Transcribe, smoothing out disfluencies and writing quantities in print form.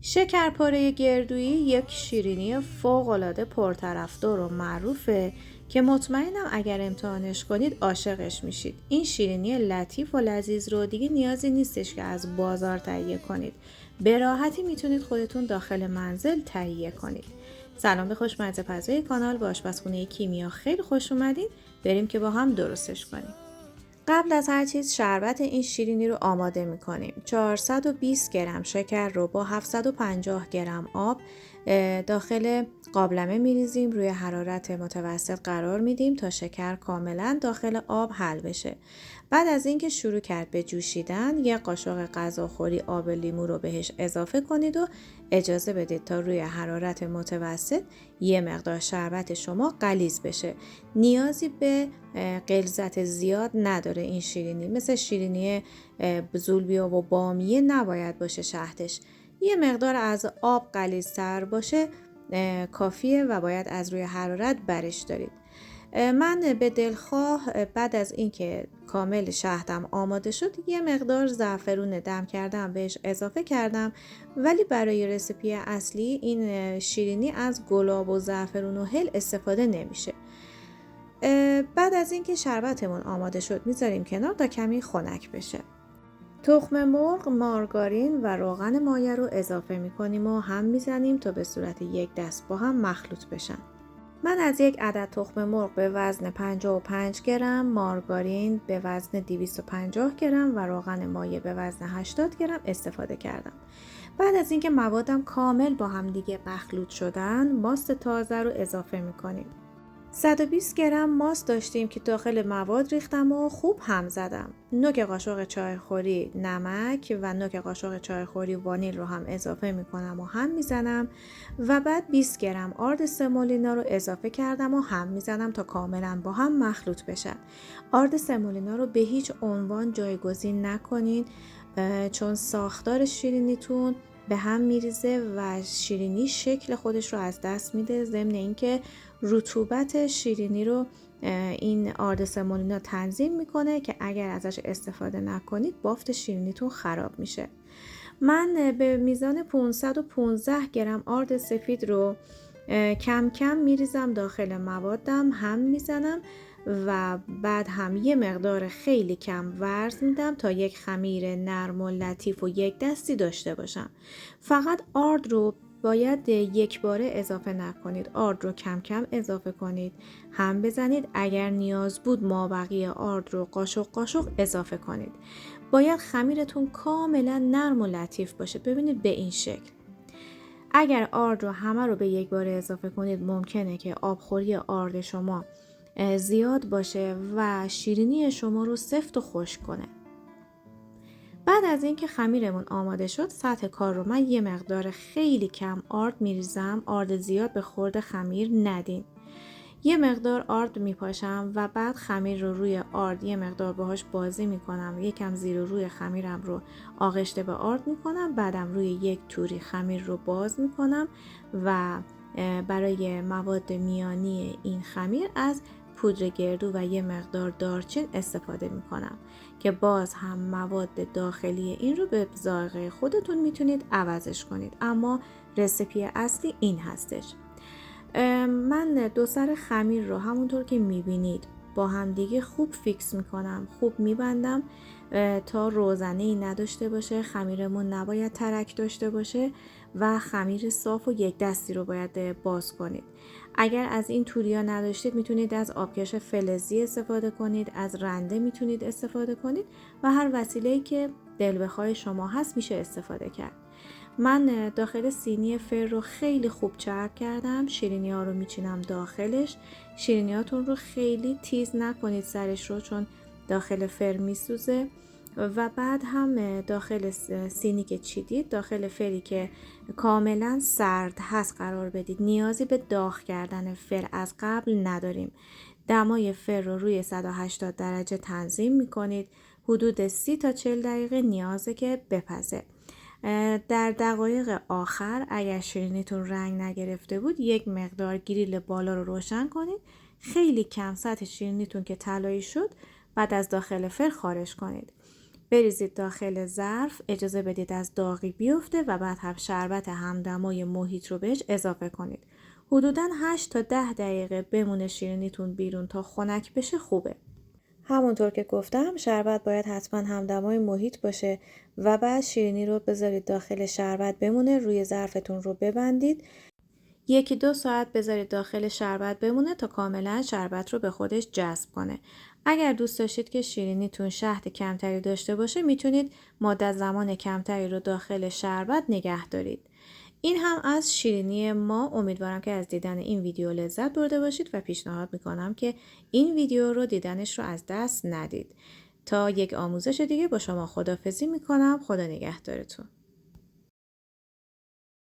شکرپاره گردویی یک شیرینی فوق‌العاده پرطرفدار و معروفه که مطمئنم اگر امتحانش کنید عاشقش میشید. این شیرینی لطیف و لذیذ رو دیگه نیازی نیستش که از بازار تهیه کنید. به راحتی میتونید خودتون داخل منزل تهیه کنید. سلام به خوشمزه پزای کانال، به آشپزخونه کیمیا خیلی خوش اومدین. بریم که با هم درستش کنیم. قبل از هر چیز شربت این شیرینی رو آماده میکنیم. 420 گرم شکر رو با 750 گرم آب داخل قابلمه میریزیم، روی حرارت متوسط قرار میدیم تا شکر کاملا داخل آب حل بشه. بعد از اینکه شروع کرد به جوشیدن، یک قاشق غذاخوری آب لیمو رو بهش اضافه کنید و اجازه بدید تا روی حرارت متوسط یه مقدار شربت شما غلیظ بشه. نیازی به غلظت زیاد نداره این شیرینی، مثل شیرینی زولبیا و بامیه نباید باشه شهدش. یه مقدار از آب غلیظ‌تر باشه کافیه و باید از روی حرارت برش دارید. من به دلخواه بعد از اینکه کامل شهدم آماده شد یه مقدار زعفرون دم کردم بهش اضافه کردم، ولی برای رسیپی اصلی این شیرینی از گلاب و زعفرون و هل استفاده نمیشه. بعد از اینکه شربتمون آماده شد میذاریم کنار تا کمی خنک بشه. تخم مرغ، مارگارین و روغن مایه رو اضافه میکنیم و هم میزنیم تا به صورت یک دست با هم مخلوط بشن. من از یک عدد تخم مرغ به وزن 55 گرم، مارگارین به وزن 250 گرم و روغن مایع به وزن 80 گرم استفاده کردم. بعد از اینکه موادم کامل با هم دیگه مخلوط شدن، ماست تازه رو اضافه میکنیم. 120 گرم ماست داشتیم که داخل مواد ریختم و خوب هم زدم. نوک قاشق چایخوری نمک و نوک قاشق چایخوری وانیل رو هم اضافه میکنم و هم میزنم و بعد 20 گرم آرد سمولینا رو اضافه کردم و هم میزنم تا کاملا با هم مخلوط بشن. آرد سمولینا رو به هیچ عنوان جایگزین نکنین، چون ساختار شیرینیتون به هم میریزه و شیرینی شکل خودش رو از دست میده، ضمن اینکه رطوبت شیرینی رو این آرد سمولینا تنظیم میکنه که اگر ازش استفاده نکنید بافت شیرینیتون خراب میشه. من به میزان 515 گرم آرد سفید رو کم کم میریزم داخل موادم، هم میزنم و بعد هم یه مقدار خیلی کم ورز میدم تا یک خمیر نرم و لطیف و یک دستی داشته باشم. فقط آرد رو باید یک باره اضافه نکنید، آرد رو کم کم اضافه کنید، هم بزنید، اگر نیاز بود مابقی آرد رو قاشق قاشق اضافه کنید. باید خمیرتون کاملا نرم و لطیف باشه. ببینید به این شکل. اگر آرد رو همه رو به یک بار اضافه کنید ممکنه که آبخوری آرد شما زیاد باشه و شیرینی شما رو سفت و خشک کنه. بعد از اینکه خمیرمون آماده شد، سطح کار رو من یه مقدار خیلی کم آرد میریزم. آرد زیاد به خورد خمیر ندین. یه مقدار آرد میپاشم و بعد خمیر رو روی آرد یه مقدار باهاش بازی میکنم. یکم زیر و روی خمیرم رو آغشته به آرد میکنم. بعدم روی یک توری خمیر رو باز میکنم و برای مواد میانی این خمیر از پودر گردو و یه مقدار دارچین استفاده میکنم که باز هم مواد داخلی این رو به ذائقه خودتون میتونید عوضش کنید، اما رسیپی اصلی این هستش. من دو سر خمیر رو همونطور که میبینید با هم دیگه خوب فیکس میکنم، خوب میبندم تا روزنه‌ای نداشته باشه. خمیرمون نباید ترک داشته باشه و خمیر صاف و یک دستی رو باید باز کنید. اگر از این توریا نداشتید میتونید از آبکش فلزی استفاده کنید، از رنده میتونید استفاده کنید و هر وسیله‌ای که دل بخواه شما هست میشه استفاده کرد. من داخل سینی فر رو خیلی خوب چرب کردم. شیرینی ها رو میچینم داخلش. شیرینیاتون رو خیلی تیز نکنید سرش رو، چون داخل فر میسوزه. و بعد هم داخل سینی که چیدید، داخل فری که کاملا سرد هست قرار بدید. نیازی به داغ کردن فر از قبل نداریم. دمای فر رو روی 180 درجه تنظیم میکنید. حدود 30 تا 40 دقیقه نیازه که بپزه. در دقایق آخر اگر شیرینیتون رنگ نگرفته بود یک مقدار گریل بالا رو روشن کنید. خیلی کم سطح شیرینیتون که طلایی شد بعد از داخل فر خارج کنید. بریزید داخل ظرف، اجازه بدید از داغی بیفته و بعد هم شربت همدمای محیط رو بهش اضافه کنید. حدوداً 8 تا 10 دقیقه بمونه شیرینیتون بیرون تا خنک بشه خوبه. همونطور که گفتم شربت باید حتما همدمای محیط باشه و بعد شیرینی رو بذارید داخل شربت بمونه، روی ظرفتون رو ببندید. 1-2 ساعت بذارید داخل شربت بمونه تا کاملا شربت رو به خودش جذب کنه. اگر دوست داشتید که شیرینیتون شهد کمتری داشته باشه میتونید مدت زمان کمتری رو داخل شربت نگه دارید. این هم از شیرینی ما. امیدوارم که از دیدن این ویدیو لذت برده باشید و پیشنهاد میکنم که این ویدیو رو دیدنش رو از دست ندید. تا یک آموزش دیگه با شما خداحافظی میکنم. خدا نگهدارتون.